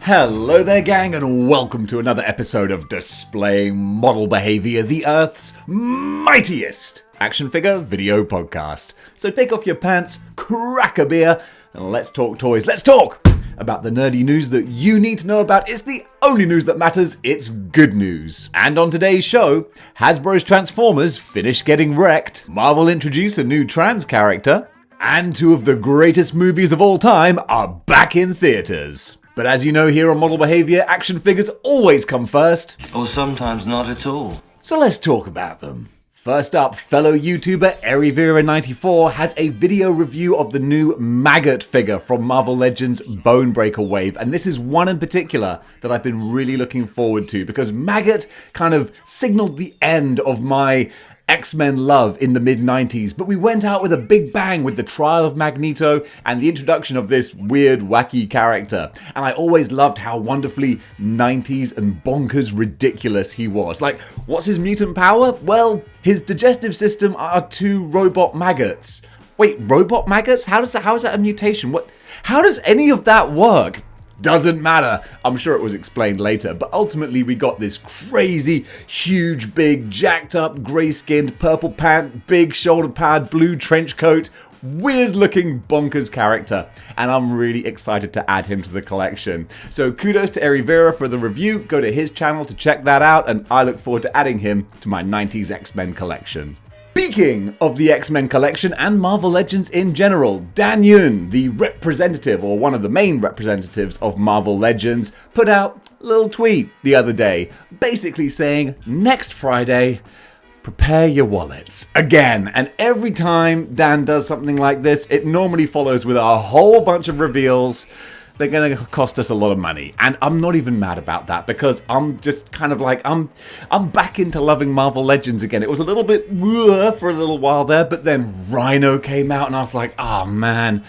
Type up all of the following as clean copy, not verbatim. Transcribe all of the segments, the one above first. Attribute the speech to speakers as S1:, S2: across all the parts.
S1: Hello there, gang, and welcome to another episode of Displaying Model Behaviour, the Earth's mightiest action figure video podcast. So take off your pants, crack a beer, and let's talk toys. Let's talk about the nerdy news that you need to know about. It's the only news that matters. It's good news. And on today's show, Hasbro's Transformers finish getting wrecked, Marvel introduce a new trans character, and two of the greatest movies of all time are back in theaters. But as you know here on Model Behaviour, action figures always come first.
S2: Or sometimes not at all.
S1: So let's talk about them. First up, fellow YouTuber Earthworm94 has a video review of the new Maggot figure from Marvel Legends Bonebreaker Wave, and this is one in particular that I've been really looking forward to because Maggot kind of signaled the end of my X-Men love in the mid-90s, but we went out with a big bang with the trial of Magneto and the introduction of this weird, wacky character. And I always loved how wonderfully 90s and bonkers ridiculous he was. Like, what's his mutant power? Well, his digestive system are two robot maggots. Wait, robot maggots? How is that a mutation? How does any of that work? Doesn't matter. I'm sure it was explained later, but ultimately we got this crazy, huge, big, jacked up, grey-skinned, purple pant, big shoulder pad, blue trench coat, weird-looking bonkers character, and I'm really excited to add him to the collection. So kudos to Earthworm for the review. Go to his channel to check that out, and I look forward to adding him to my 90s X-Men collection. Speaking of the X-Men collection and Marvel Legends in general, Dan Yun, the representative, or one of the main representatives of Marvel Legends, put out a little tweet the other day, basically saying, next Friday, prepare your wallets. Again, and every time Dan does something like this, it normally follows with a whole bunch of reveals. They're going to cost us a lot of money. And I'm not even mad about that because I'm just kind of like, I'm back into loving Marvel Legends again. It was a little bit for a little while there, but then Rhino came out and I was like, oh man,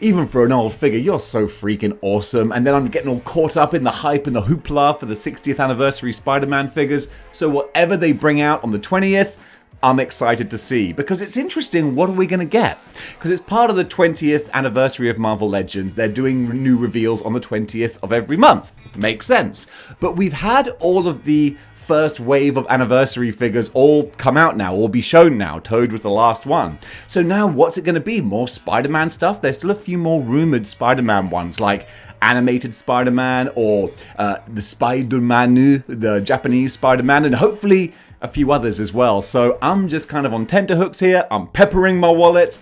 S1: even for an old figure, you're so freaking awesome. And then I'm getting all caught up in the hype and the hoopla for the 60th anniversary Spider-Man figures. So whatever they bring out on the 20th, I'm excited to see, because it's interesting, what are we going to get? Because it's part of the 20th anniversary of Marvel Legends. They're doing new reveals on the 20th of every month. Makes sense. But we've had all of the first wave of anniversary figures all come out now, or be shown now. Toad was the last one. So now what's it going to be? More Spider-Man stuff? There's still a few more rumored Spider-Man ones, like animated Spider-Man, or the Spider-Manu, the Japanese Spider-Man, and hopefully a few others as well. So I'm just kind of on tenterhooks here. I'm peppering my wallet.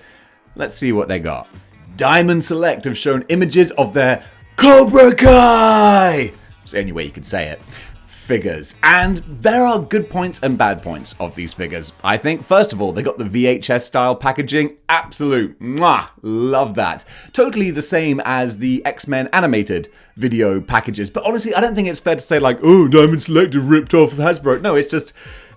S1: Let's see what they got. Diamond Select have shown images of their Cobra Kai, it's the only way you could say it, figures. And there are good points and bad points of these figures. I think, first of all, they got the VHS style packaging. Absolute mwah, love that. Totally the same as the X-Men animated video packages. But honestly, I don't think it's fair to say like, oh, Diamond Select have ripped off of Hasbro. No, it's just,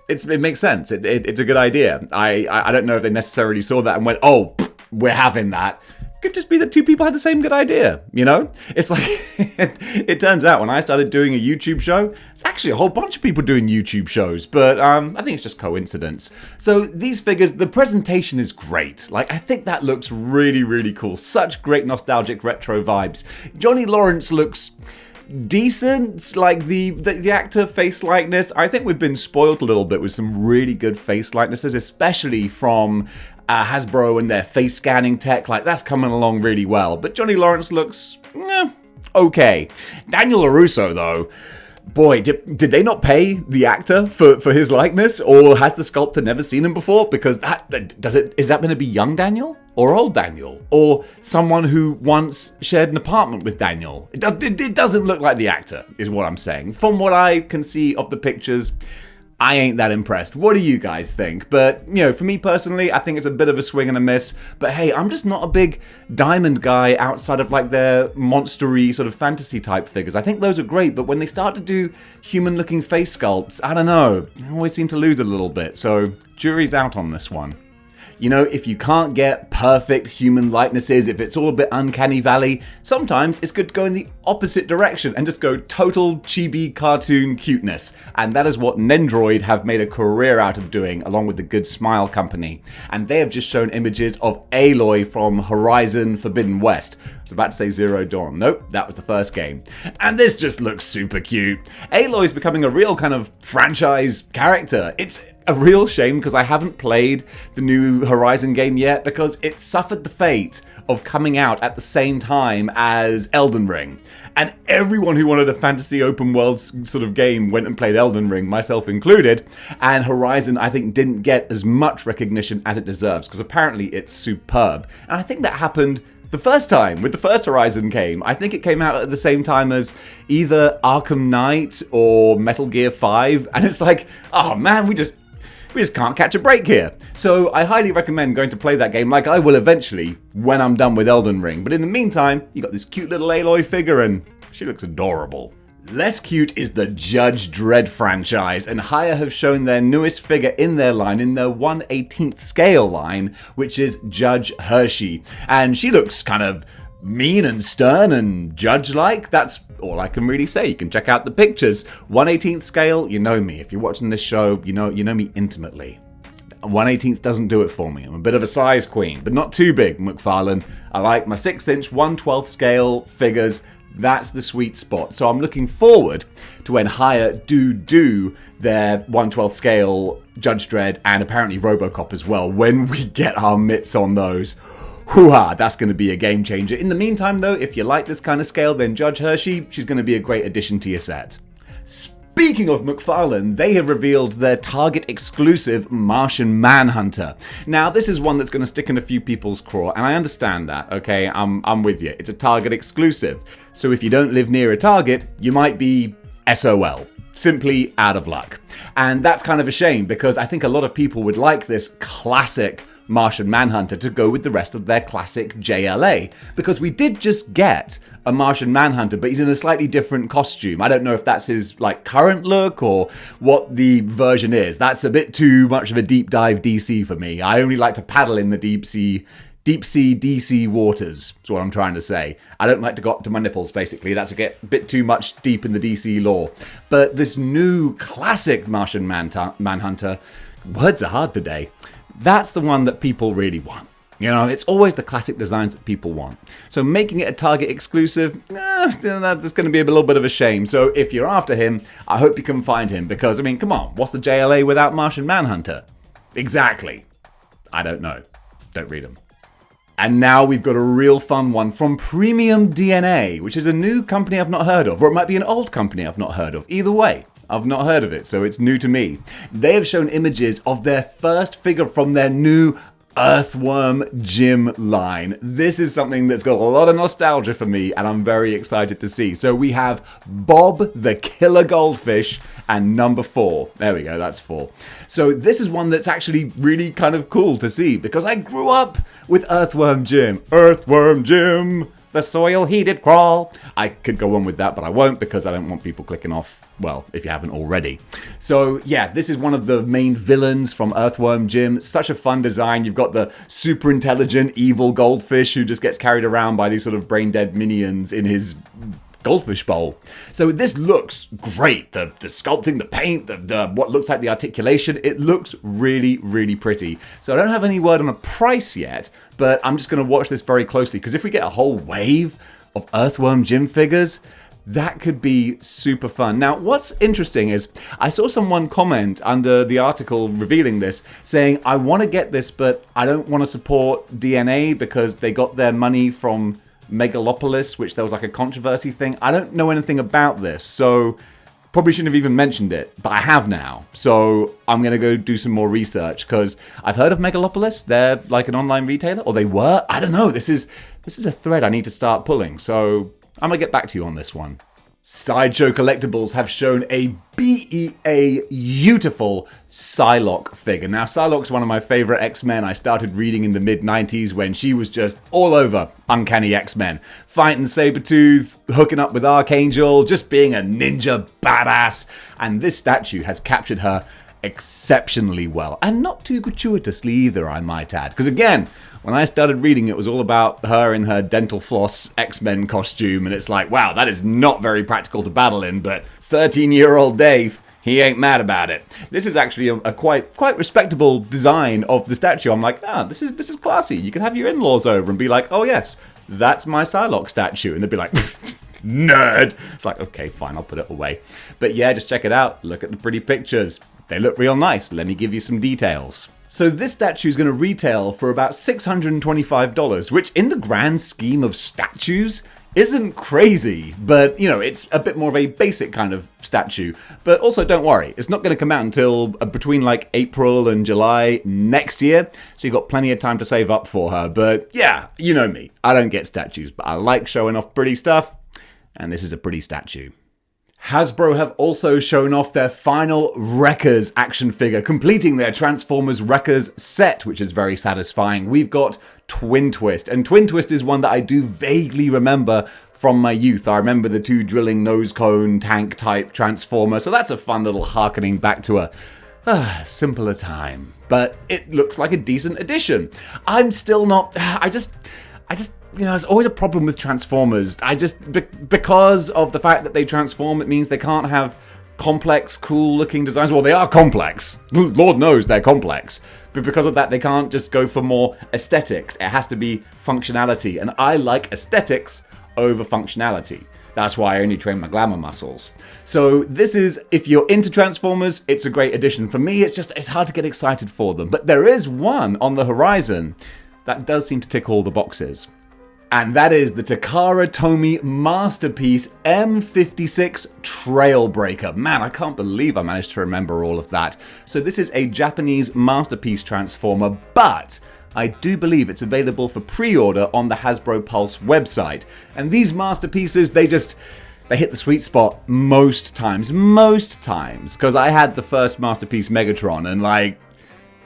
S1: it makes sense. It's a good idea. I don't know if they necessarily saw that and went, oh, we're having that. Could just be that two people had the same good idea, you know? It's like, it turns out when I started doing a YouTube show, it's actually a whole bunch of people doing YouTube shows, but I think it's just coincidence. So these figures, the presentation is great. Like, I think that looks really, really cool. Such great nostalgic retro vibes. Johnny Lawrence looks decent, like the actor face likeness. I think we've been spoiled a little bit with some really good face likenesses, especially from Hasbro and their face scanning tech. Like, that's coming along really well. But Johnny Lawrence looks okay. Daniel LaRusso, though, boy, did they not pay the actor for his likeness, or has the sculptor never seen him before? Because is that going to be young Daniel or old Daniel, or someone who once shared an apartment with Daniel? It doesn't look like the actor, is what I'm saying. From what I can see of the pictures, I ain't that impressed. What do you guys think? But, you know, for me personally, I think it's a bit of a swing and a miss. But hey, I'm just not a big Diamond guy outside of like their monster-y sort of fantasy type figures. I think those are great, but when they start to do human-looking face sculpts, I don't know, they always seem to lose a little bit. So, jury's out on this one. You know, if you can't get perfect human likenesses, if it's all a bit uncanny valley, sometimes it's good to go in the opposite direction and just go total chibi cartoon cuteness. And that is what Nendroid have made a career out of doing, along with the Good Smile Company. And they have just shown images of Aloy from Horizon Forbidden West. I was about to say Zero Dawn. Nope, that was the first game. And this just looks super cute. Aloy's becoming a real kind of franchise character. It's a real shame because I haven't played the new Horizon game yet because it suffered the fate of coming out at the same time as Elden Ring. And everyone who wanted a fantasy open world sort of game went and played Elden Ring, myself included. And Horizon, I think, didn't get as much recognition as it deserves because apparently it's superb. And I think that happened the first time, with the first Horizon game. I think it came out at the same time as either Arkham Knight or Metal Gear 5. And it's like, oh man, we just can't catch a break here. So I highly recommend going to play that game like I will eventually when I'm done with Elden Ring. But in the meantime, you got this cute little Aloy figure and she looks adorable. Less cute is the Judge Dredd franchise, and Hiya have shown their newest figure in their line, in their 1/18th scale line, which is Judge Hershey. And she looks kind of mean and stern and judge-like. That's all I can really say. You can check out the pictures. 1/18th scale, you know me. If you're watching this show, you know me intimately. 1/18th doesn't do it for me. I'm a bit of a size queen, but not too big, McFarlane. I like my 6-inch 1/12th scale figures. That's the sweet spot. So I'm looking forward to when Hiya do their 1/12th scale Judge Dredd and apparently Robocop as well, when we get our mitts on those. Hoo-ha, that's going to be a game changer. In the meantime though, if you like this kind of scale, then Judge Hershey, she's going to be a great addition to your set. Speaking of McFarlane, they have revealed their Target exclusive Martian Manhunter. Now, this is one that's going to stick in a few people's craw, and I understand that, okay? I'm with you. It's a Target exclusive. So if you don't live near a Target, you might be SOL. Simply out of luck. And that's kind of a shame, because I think a lot of people would like this classic Martian Manhunter to go with the rest of their classic JLA, because we did just get a Martian Manhunter, but he's in a slightly different costume. I don't know if that's his like current look or what the version is. That's a bit too much of a deep dive DC for me. I only like to paddle in the deep sea DC waters, is what I'm trying to say. I don't like to go up to my nipples, basically. That's a bit too much deep in the DC lore. But this new classic Martian Manhunter, words are hard today. That's the one that people really want. You know, it's always the classic designs that people want. So making it a Target exclusive, that's going to be a little bit of a shame. So if you're after him, I hope you can find him. Because, I mean, come on, what's the JLA without Martian Manhunter? Exactly. I don't know. Don't read them. And now we've got a real fun one from Premium DNA, which is a new company I've not heard of. Or it might be an old company I've not heard of. Either way, I've not heard of it, so it's new to me. They have shown images of their first figure from their new Earthworm Jim line. This is something that's got a lot of nostalgia for me, and I'm very excited to see. So we have Bob the Killer Goldfish and number 4. There we go, that's 4. So this is one that's actually really kind of cool to see, because I grew up with Earthworm Jim. Earthworm Jim! The soil he did crawl. I could go on with that, but I won't because I don't want people clicking off, well, if you haven't already. So yeah, this is one of the main villains from Earthworm Jim. Such a fun design. You've got the super intelligent evil goldfish who just gets carried around by these sort of brain dead minions in his goldfish bowl. So this looks great. The sculpting, the paint, the what looks like the articulation, it looks really, really pretty. So I don't have any word on a price yet, but I'm just going to watch this very closely, because if we get a whole wave of Earthworm Jim figures, that could be super fun. Now, what's interesting is I saw someone comment under the article revealing this saying, I want to get this, but I don't want to support DNA because they got their money from Megalopolis, which there was like a controversy thing. I don't know anything about this, so probably shouldn't have even mentioned it, but I have now. So I'm going to go do some more research, because I've heard of Megalopolis. They're like an online retailer, or they were. I don't know. This is a thread I need to start pulling, so I'm going to get back to you on this one. Sideshow Collectibles have shown a beautiful Psylocke figure. Now, Psylocke's one of my favorite X-Men. I started reading in the mid-90s when she was just all over Uncanny X-Men. Fighting Sabretooth, hooking up with Archangel, just being a ninja badass. And this statue has captured her exceptionally well. And not too gratuitously either, I might add. Because again, when I started reading, it was all about her in her dental floss X-Men costume, and it's like, wow, that is not very practical to battle in, but 13-year-old Dave, he ain't mad about it. This is actually a quite respectable design of the statue. I'm like, this is classy. You can have your in-laws over and be like, oh yes, that's my Psylocke statue. And they'd be like, nerd. It's like, okay, fine, I'll put it away. But yeah, just check it out. Look at the pretty pictures. They look real nice. Let me give you some details. So this statue is going to retail for about $625, which in the grand scheme of statues isn't crazy, but, you know, it's a bit more of a basic kind of statue. But also, don't worry, it's not going to come out until between like April and July next year, so you've got plenty of time to save up for her. But yeah, you know me, I don't get statues, but I like showing off pretty stuff, and this is a pretty statue. Hasbro have also shown off their final Wreckers action figure, completing their Transformers Wreckers set, which is very satisfying. We've got Twin Twist, and Twin Twist is one that I do vaguely remember from my youth. I remember the two drilling nose cone tank type Transformer, so that's a fun little harkening back to a simpler time. But it looks like a decent addition. I'm still not... I just, you know, there's always a problem with Transformers. Because of the fact that they transform, it means they can't have complex, cool-looking designs. Well, they are complex. Lord knows they're complex. But because of that, they can't just go for more aesthetics. It has to be functionality. And I like aesthetics over functionality. That's why I only train my glamour muscles. So this is, if you're into Transformers, it's a great addition. For me, it's hard to get excited for them. But there is one on the horizon that does seem to tick all the boxes. And that is the Takara Tomy masterpiece M56 Trailbreaker. Man, I can't believe I managed to remember all of that. So this is a Japanese masterpiece transformer, but I do believe it's available for pre-order on the Hasbro Pulse website. And these masterpieces, they hit the sweet spot most times, because I had the first masterpiece Megatron, and like,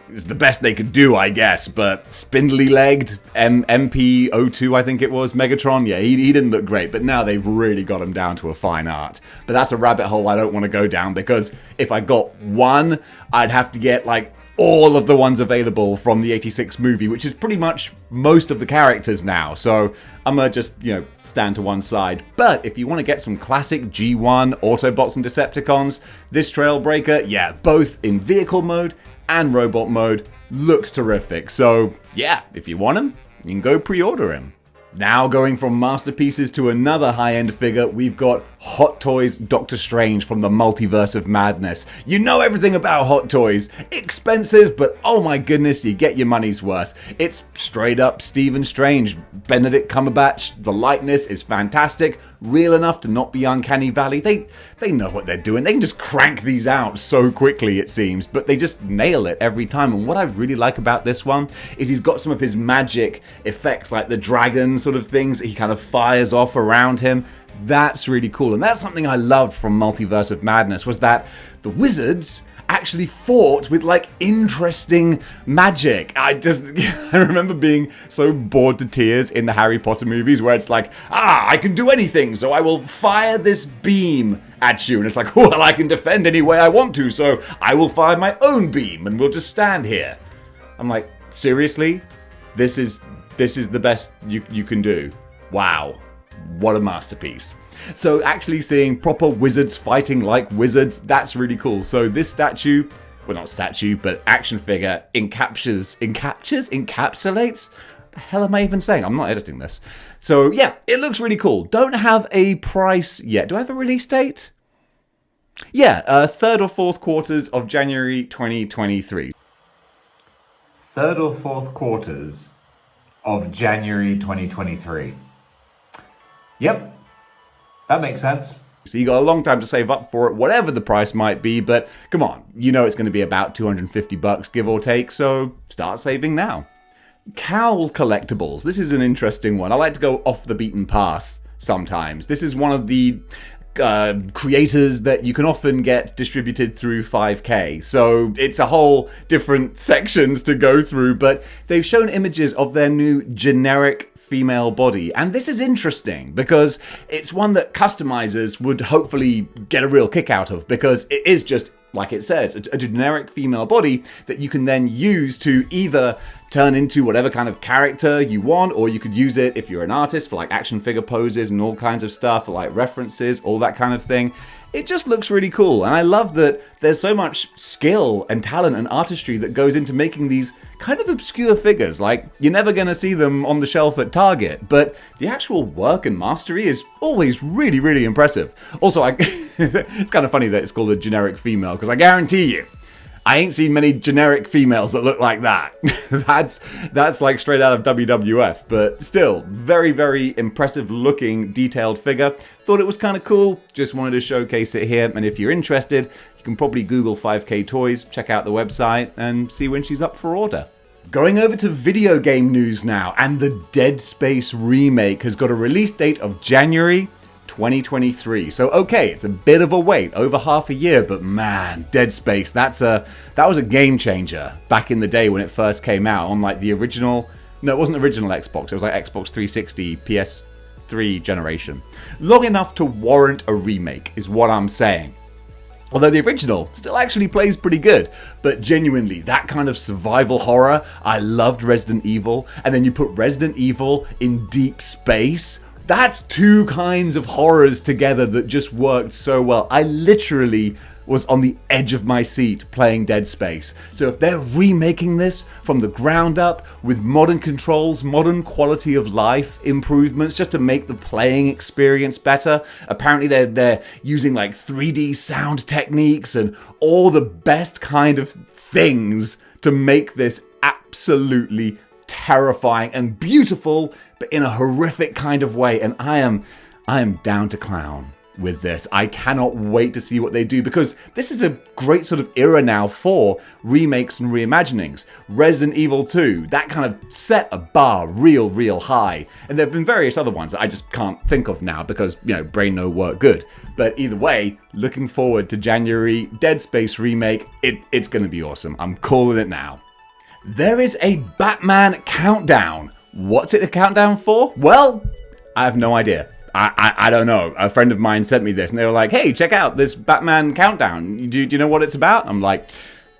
S1: it's the best they could do, I guess, but spindly-legged MP02, I think it was, Megatron, yeah, he didn't look great, but now they've really got him down to a fine art. But that's a rabbit hole I don't want to go down, because if I got one, I'd have to get, like, all of the ones available from the 86 movie, which is pretty much most of the characters now, so I'm gonna just, you know, stand to one side. But if you want to get some classic G1 Autobots and Decepticons, this Trailbreaker, yeah, both in vehicle mode and robot mode, looks terrific. So yeah, if you want him, you can go pre-order him. Now going from masterpieces to another high-end figure, we've got Hot Toys Doctor Strange from the Multiverse of Madness. You know everything about Hot Toys. Expensive, but oh my goodness, you get your money's worth. It's straight up Stephen Strange. Benedict Cumberbatch, the likeness is fantastic, real enough to not be Uncanny Valley. They know what they're doing. They can just crank these out so quickly, it seems, but they just nail it every time. And what I really like about this one is he's got some of his magic effects, like the dragon sort of things that he kind of fires off around him. That's really cool. And that's something I loved from Multiverse of Madness, was that the wizards actually fought with like interesting magic. I remember being so bored to tears in the Harry Potter movies where it's like, I can do anything, so I will fire this beam at you. And it's like, well, I can defend any way I want to, so I will fire my own beam and we'll just stand here. I'm like, seriously? This is the best you can do. Wow. What a masterpiece. So actually seeing proper wizards fighting like wizards, that's really cool. So this statue, well not statue, but action figure encapsulates? The hell am I even saying? I'm not editing this. So yeah, it looks really cool. Don't have a price yet. Do I have a release date? Yeah, third or fourth quarters of January 2023. Third or fourth quarters of January 2023. Yep, that makes sense. So you got a long time to save up for it, whatever the price might be, but come on, you know it's going to be about $250 give or take, so start saving now. Cowl collectibles. This is an interesting one. I like to go off the beaten path sometimes. This is one of the creators that you can often get distributed through 5K. So it's a whole different sections to go through, but they've shown images of their new generic female body. And this is interesting because it's one that customizers would hopefully get a real kick out of, because it is just like it says, a generic female body that you can then use to either turn into whatever kind of character you want, or you could use it if you're an artist for like action figure poses and all kinds of stuff, for like references, all that kind of thing. It just looks really cool, and I love that there's so much skill and talent and artistry that goes into making these kind of obscure figures. Like, you're never going to see them on the shelf at Target, but the actual work and mastery is always really, really impressive. Also, it's kind of funny that it's called a generic female, because I guarantee you, I ain't seen many generic females that look like that. That's like straight out of WWF, but still, very, very impressive looking, detailed figure. Thought it was kind of cool, just wanted to showcase it here, and if you're interested, you can probably Google 5K Toys, check out the website, and see when she's up for order. Going over to video game news now, and the Deadspace remake has got a release date of January 2023. So okay, it's a bit of a wait, over half a year, but man, Deadspace, that was a game changer back in the day when it first came out on like the original, no, it wasn't original Xbox, it was like Xbox 360, PS3 generation. Long enough to warrant a remake is what I'm saying. Although the original still actually plays pretty good, but genuinely, that kind of survival horror, I loved Resident Evil, and then you put Resident Evil in deep space. That's two kinds of horrors together that just worked so well. I literally was on the edge of my seat playing Deadspace. So if they're remaking this from the ground up with modern controls, modern quality of life improvements just to make the playing experience better, apparently they're using like 3D sound techniques and all the best kind of things to make this absolutely terrifying and beautiful, but in a horrific kind of way. And I am down to clown with this. I cannot wait to see what they do, because this is a great sort of era now for remakes and reimaginings. Resident Evil 2, that kind of set a bar real high. And there have been various other ones that I just can't think of now because, you know, brain no work good. But either way, looking forward to January Deadspace remake. It's going to be awesome. I'm calling it now. There is a Batman countdown. What's it a countdown for? Well, I have no idea. I don't know. A friend of mine sent me this and they were like, hey, check out this Batman countdown. Do you know what it's about? I'm like,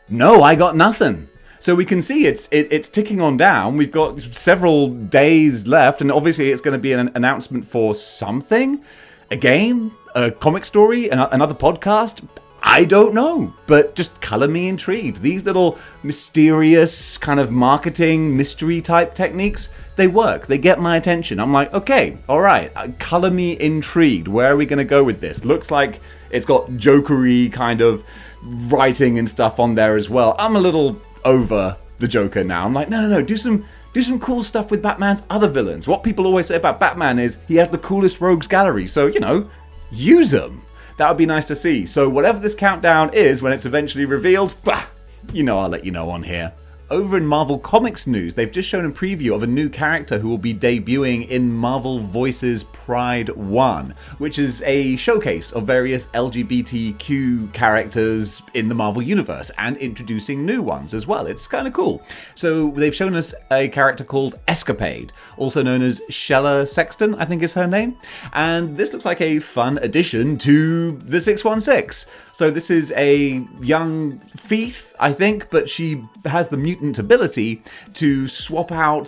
S1: no, I got nothing. So we can see it's ticking on down. We've got several days left, and obviously it's going to be an announcement for something. A game? A comic story? Another podcast? I don't know, but just color me intrigued. These little mysterious kind of marketing mystery type techniques, they work. They get my attention. I'm like, okay, all right, color me intrigued. Where are we going to go with this? Looks like it's got Joker-y kind of writing and stuff on there as well. I'm a little over the Joker now. I'm like, no, do some cool stuff with Batman's other villains. What people always say about Batman is he has the coolest rogues gallery, so, you know, use them. That would be nice to see. So whatever this countdown is, when it's eventually revealed, you know I'll let you know on here. Over in Marvel Comics news, they've just shown a preview of a new character who will be debuting in Marvel Voices Pride 1, which is a showcase of various LGBTQ characters in the Marvel Universe and introducing new ones as well. It's kind of cool. So they've shown us a character called Escapade, also known as Shella Sexton, I think is her name. And this looks like a fun addition to the 616. So this is a young Thief, I think, but she has the mutant ability to swap out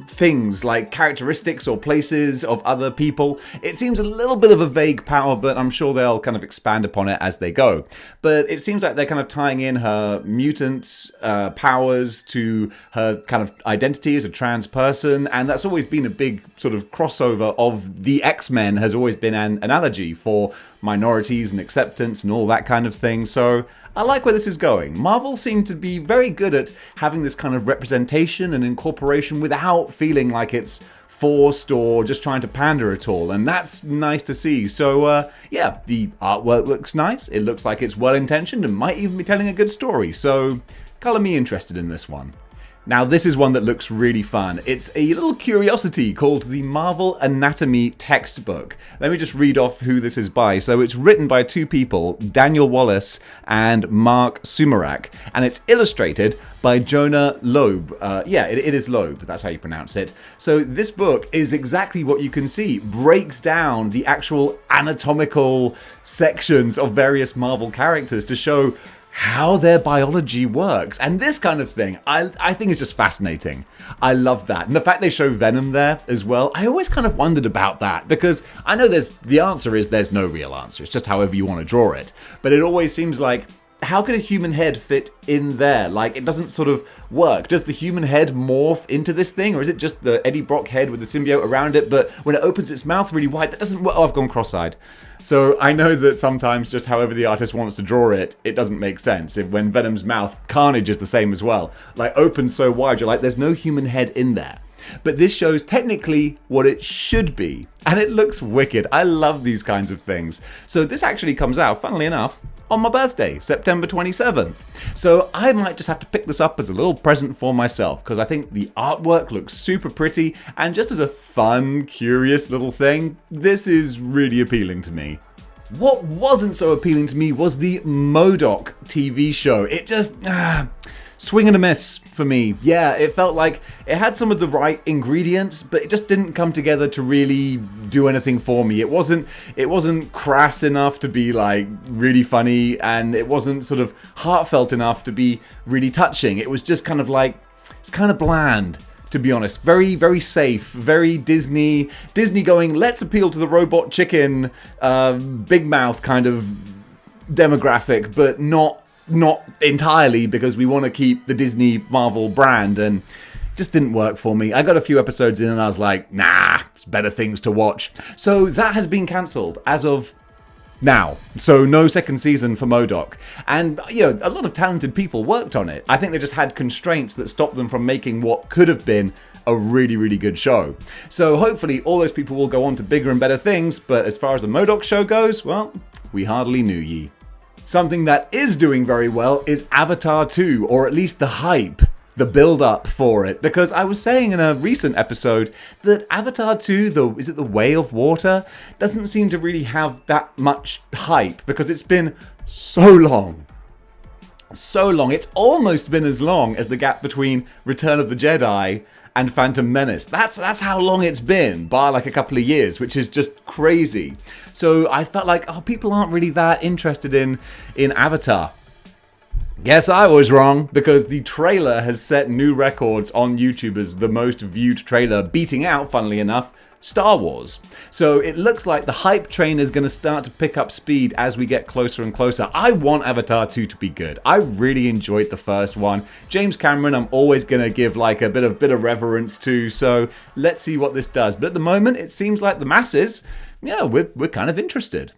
S1: things like characteristics or places of other people. It seems a little bit of a vague power, but I'm sure they'll kind of expand upon it as they go. But it seems like they're kind of tying in her mutant powers to her kind of identity as a trans person, and that's always been a big sort of crossover of the X-Men, has always been an analogy for minorities and acceptance and all that kind of thing. So I like where this is going. Marvel seem to be very good at having this kind of representation and incorporation without feeling like it's forced or just trying to pander at all, and that's nice to see. So yeah, the artwork looks nice. It looks like it's well intentioned and might even be telling a good story. So color me interested in this one. Now this is one that looks really fun. It's a little curiosity called the Marvel Anatomy Textbook. Let me just read off who this is by. So it's written by two people, Daniel Wallace and Mark Sumerak, and it's illustrated by Jonah Loeb. It is Loeb, that's how you pronounce it. So this book is exactly what you can see. Breaks down the actual anatomical sections of various Marvel characters to show how their biology works. And this kind of thing, I think is just fascinating. I love that. And the fact they show Venom there as well, I always kind of wondered about that, because I know the answer is there's no real answer. It's just however you want to draw it. But it always seems like, how could a human head fit in there? Like, it doesn't sort of work. Does the human head morph into this thing? Or is it just the Eddie Brock head with the symbiote around it? But when it opens its mouth really wide, that doesn't work. Oh, I've gone cross-eyed. So I know that sometimes just however the artist wants to draw it, it doesn't make sense. When Venom's mouth, Carnage is the same as well. Like, open so wide, you're like, there's no human head in there. But this shows technically what it should be. And it looks wicked. I love these kinds of things. So this actually comes out, funnily enough, on my birthday, September 27th. So I might just have to pick this up as a little present for myself, because I think the artwork looks super pretty, and just as a fun, curious little thing, this is really appealing to me. What wasn't so appealing to me was the MODOK TV show. It just... swing and a miss for me. Yeah, it felt like it had some of the right ingredients, but it just didn't come together to really do anything for me. It wasn't crass enough to be like really funny, and it wasn't sort of heartfelt enough to be really touching. It was just kind of like, it's kind of bland, to be honest. Very, very safe, very Disney going, let's appeal to the robot chicken, big mouth kind of demographic, but not entirely, because we want to keep the Disney Marvel brand, and just didn't work for me. I got a few episodes in and I was like, nah, it's better things to watch. So that has been cancelled as of now. So no second season for MODOK. And, you know, a lot of talented people worked on it. I think they just had constraints that stopped them from making what could have been a really, really good show. So hopefully all those people will go on to bigger and better things, but as far as the MODOK show goes, well, we hardly knew ye. Something that is doing very well is Avatar 2, or at least the hype, the build-up for it. Because I was saying in a recent episode that Avatar 2, is it the Way of Water, doesn't seem to really have that much hype, because it's been so long. So long. It's almost been as long as the gap between Return of the Jedi and Phantom Menace. That's how long it's been, by like a couple of years, which is just crazy. So I felt like, people aren't really that interested in Avatar. Guess I was wrong, because the trailer has set new records on YouTube as the most viewed trailer, beating out, funnily enough, Star Wars. So it looks like the hype train is going to start to pick up speed as we get closer and closer. I want Avatar 2 to be good. I really enjoyed the first one. James Cameron, I'm always going to give like a bit of reverence to, so let's see what this does. But at the moment, it seems like the masses, we're kind of interested.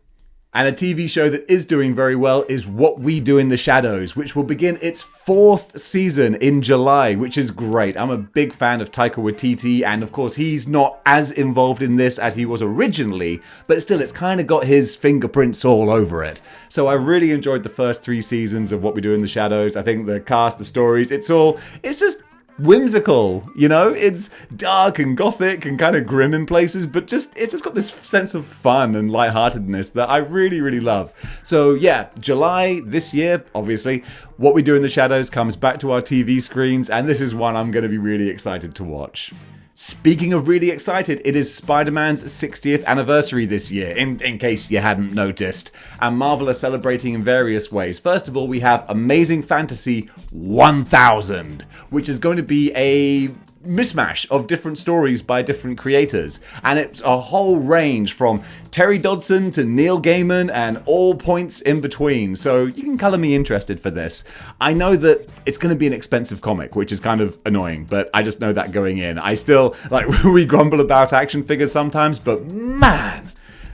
S1: And a TV show that is doing very well is What We Do in the Shadows, which will begin its 4th season in July, which is great. I'm a big fan of Taika Waititi, and of course he's not as involved in this as he was originally, but still it's kind of got his fingerprints all over it. So I really enjoyed the first 3 seasons of What We Do in the Shadows. I think the cast, the stories, it's just whimsical, it's dark and gothic and kind of grim in places, but it's just got this sense of fun and lightheartedness that I really, really love. So yeah, July this year, obviously, What We Do in the Shadows comes back to our TV screens, and this is one I'm going to be really excited to watch. Speaking of really excited, it is Spider-Man's 60th anniversary this year, in case you hadn't noticed. And Marvel are celebrating in various ways. First of all, we have Amazing Fantasy 1000, which is going to be a mishmash of different stories by different creators. And it's a whole range from Terry Dodson to Neil Gaiman and all points in between. So you can color me interested for this. I know that it's going to be an expensive comic, which is kind of annoying, but I just know that going in. I still, we grumble about action figures sometimes, but man,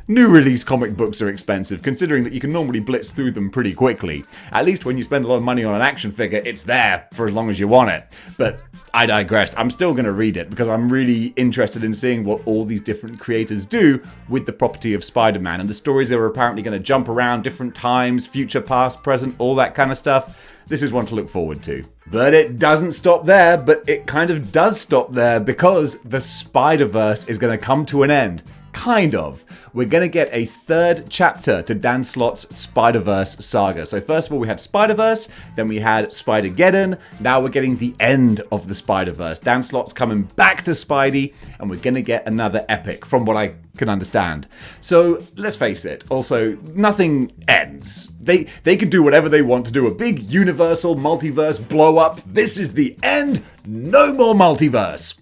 S1: New release comic books are expensive, considering that you can normally blitz through them pretty quickly. At least when you spend a lot of money on an action figure, it's there for as long as you want it. But I digress. I'm still going to read it because I'm really interested in seeing what all these different creators do with the property of Spider-Man, and the stories that are apparently going to jump around different times, future, past, present, all that kind of stuff. This is one to look forward to. But it doesn't stop there, but it kind of does stop there because the Spider-Verse is going to come to an end. Kind of. We're going to get a third chapter to Dan Slott's Spider-Verse saga. So first of all, we had Spider-Verse, then we had Spider-Geddon, now we're getting the end of the Spider-Verse. Dan Slott's coming back to Spidey, and we're going to get another epic, from what I can understand. So, let's face it, also, nothing ends. They could do whatever they want to do, a big universal multiverse blow up. This is the end, no more multiverse.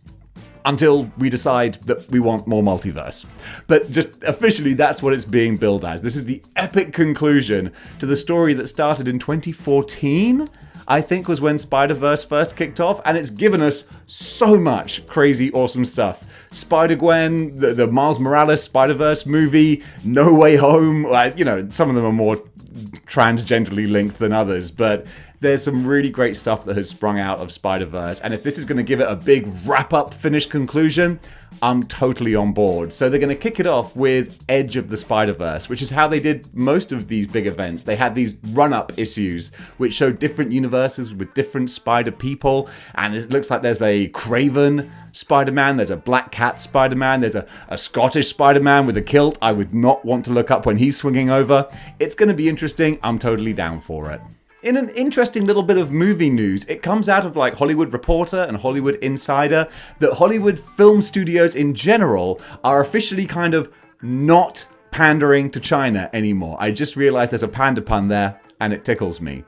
S1: Until we decide that we want more multiverse. But just officially, that's what it's being billed as. This is the epic conclusion to the story that started in 2014, I think was when Spider-Verse first kicked off, and it's given us so much crazy, awesome stuff. Spider-Gwen, the Miles Morales Spider-Verse movie, No Way Home, some of them are more transgenderly linked than others, but there's some really great stuff that has sprung out of Spider-Verse, and if this is going to give it a big wrap-up, finish conclusion, I'm totally on board. So they're going to kick it off with Edge of the Spider-Verse, which is how they did most of these big events. They had these run-up issues, which showed different universes with different Spider people, and it looks like there's a Craven Spider-Man, there's a Black Cat Spider-Man, there's a Scottish Spider-Man with a kilt I would not want to look up when he's swinging over. It's going to be interesting. I'm totally down for it. In an interesting little bit of movie news, it comes out of like Hollywood Reporter and Hollywood Insider that Hollywood film studios in general are officially kind of not pandering to China anymore. I just realized there's a panda pun there, and it tickles me.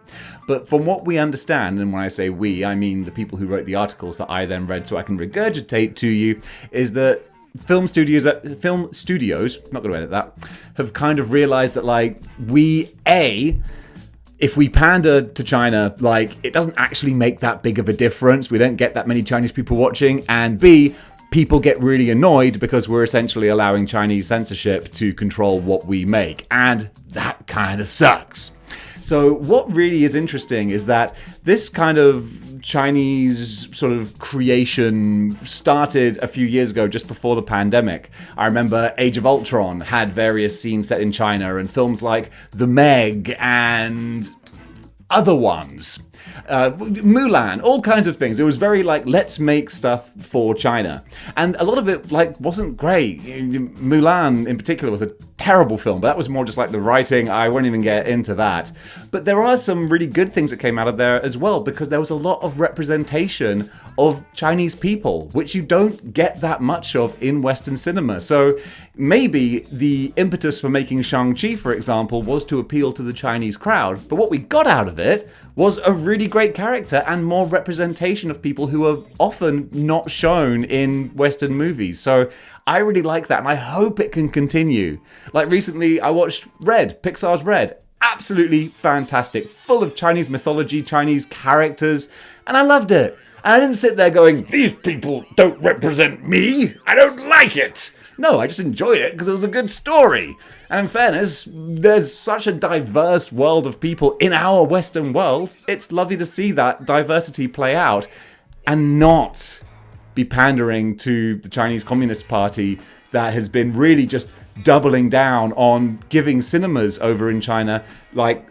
S1: But from what we understand, and when I say we, I mean the people who wrote the articles that I then read so I can regurgitate to you, is that film studios, not going to edit that, have kind of realized that if we pander to China, it doesn't actually make that big of a difference. We don't get that many Chinese people watching. And B, people get really annoyed because we're essentially allowing Chinese censorship to control what we make. And that kind of sucks. So what really is interesting is that this kind of Chinese sort of creation started a few years ago, just before the pandemic. I remember Age of Ultron had various scenes set in China, and films like The Meg and other ones. Mulan, all kinds of things. It was very let's make stuff for China. And a lot of it wasn't great. Mulan in particular was a terrible film, but that was more just the writing. I won't even get into that. But there are some really good things that came out of there as well, because there was a lot of representation of Chinese people, which you don't get that much of in Western cinema. So maybe the impetus for making Shang-Chi, for example, was to appeal to the Chinese crowd. But what we got out of it was a really great character and more representation of people who are often not shown in Western movies. So I really like that, and I hope it can continue. Recently, I watched Red, Pixar's Red. Absolutely fantastic. Full of Chinese mythology, Chinese characters, and I loved it. And I didn't sit there going, these people don't represent me. I don't like it. No, I just enjoyed it because it was a good story. And in fairness, there's such a diverse world of people in our Western world. It's lovely to see that diversity play out and not be pandering to the Chinese Communist Party that has been really just doubling down on giving cinemas over in China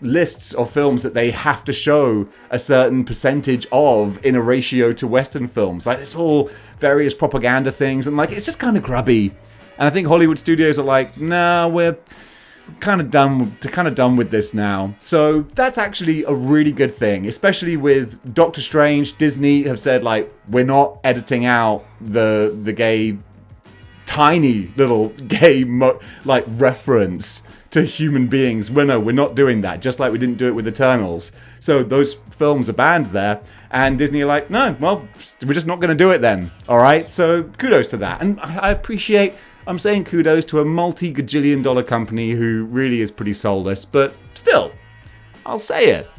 S1: lists of films that they have to show a certain percentage of in a ratio to Western films. It's all various propaganda things, and it's just kind of grubby. And I think Hollywood studios are nah, we're kind of done with this now. So that's actually a really good thing, especially with Doctor Strange. Disney have said we're not editing out the gay, tiny little gay reference to human beings. We're not doing that, just like we didn't do it with Eternals. So those films are banned there, and Disney are no, well, we're just not going to do it then. All right, so kudos to that. And I appreciate, I'm saying kudos to a multi-gajillion dollar company who really is pretty soulless, but still, I'll say it.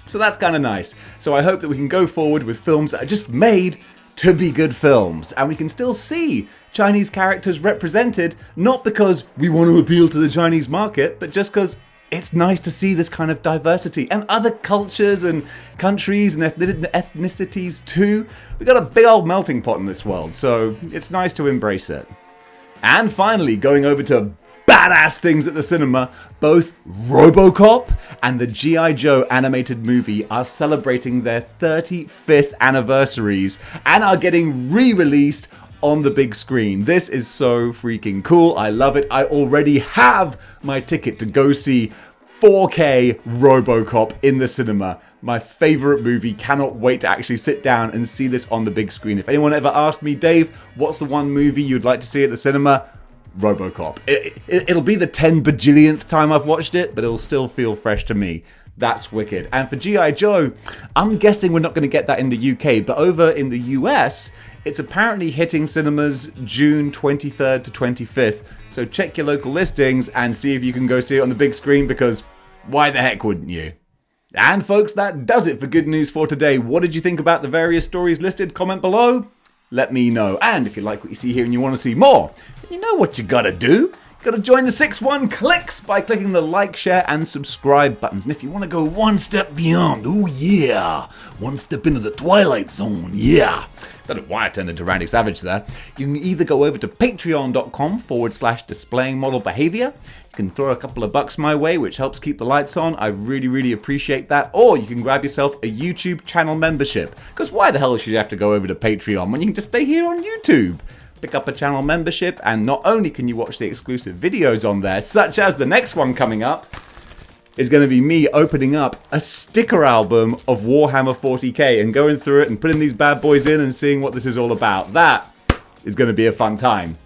S1: So that's kind of nice. So I hope that we can go forward with films that are just made to be good films, and we can still see Chinese characters represented, not because we want to appeal to the Chinese market, but just because it's nice to see this kind of diversity and other cultures and countries and ethnicities too. We've got a big old melting pot in this world, so it's nice to embrace it. And finally, going over to badass things at the cinema, both Robocop and the G.I. Joe animated movie are celebrating their 35th anniversaries and are getting re-released on the big screen. This is so freaking cool. I love it. I already have my ticket to go see 4K Robocop in the cinema. My favorite movie. Cannot wait to actually sit down and see this on the big screen. If anyone ever asked me, Dave, what's the one movie you'd like to see at the cinema? Robocop. It'll be the 10 bajillionth time I've watched it, but it'll still feel fresh to me. That's wicked. And for G.I. Joe, I'm guessing we're not going to get that in the UK, but over in the US, it's apparently hitting cinemas June 23rd to 25th. So check your local listings and see if you can go see it on the big screen, because why the heck wouldn't you? And folks, that does it for Good News for today. What did you think about the various stories listed? Comment below. Let me know. And if you like what you see here and you want to see more, you know what you gotta do. You gotta join the 6-1 Clicks by clicking the like, share, and subscribe buttons. And if you want to go one step beyond, oh yeah, one step into the Twilight Zone, yeah. Don't know why I turned into Randy Savage there. You can either go over to patreon.com/displaying model behavior. You can throw a couple of bucks my way, which helps keep the lights on. I really, really appreciate that. Or you can grab yourself a YouTube channel membership. Because why the hell should you have to go over to Patreon when you can just stay here on YouTube? Pick up a channel membership, and not only can you watch the exclusive videos on there, such as the next one coming up, is going to be me opening up a sticker album of Warhammer 40k and going through it and putting these bad boys in and seeing what this is all about. That is going to be a fun time.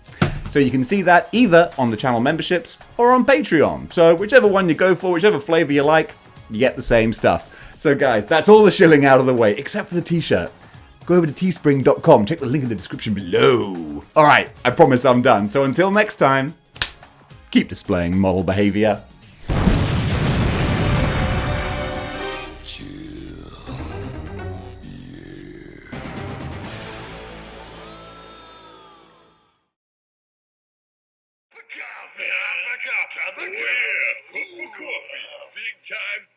S1: So you can see that either on the channel memberships or on Patreon. So whichever one you go for, whichever flavor you like, you get the same stuff. So guys, that's all the shilling out of the way, except for the t-shirt. Go over to teespring.com, check the link in the description below. Alright, I promise I'm done. So until next time, keep displaying model behavior.
S3: Coffee, big time.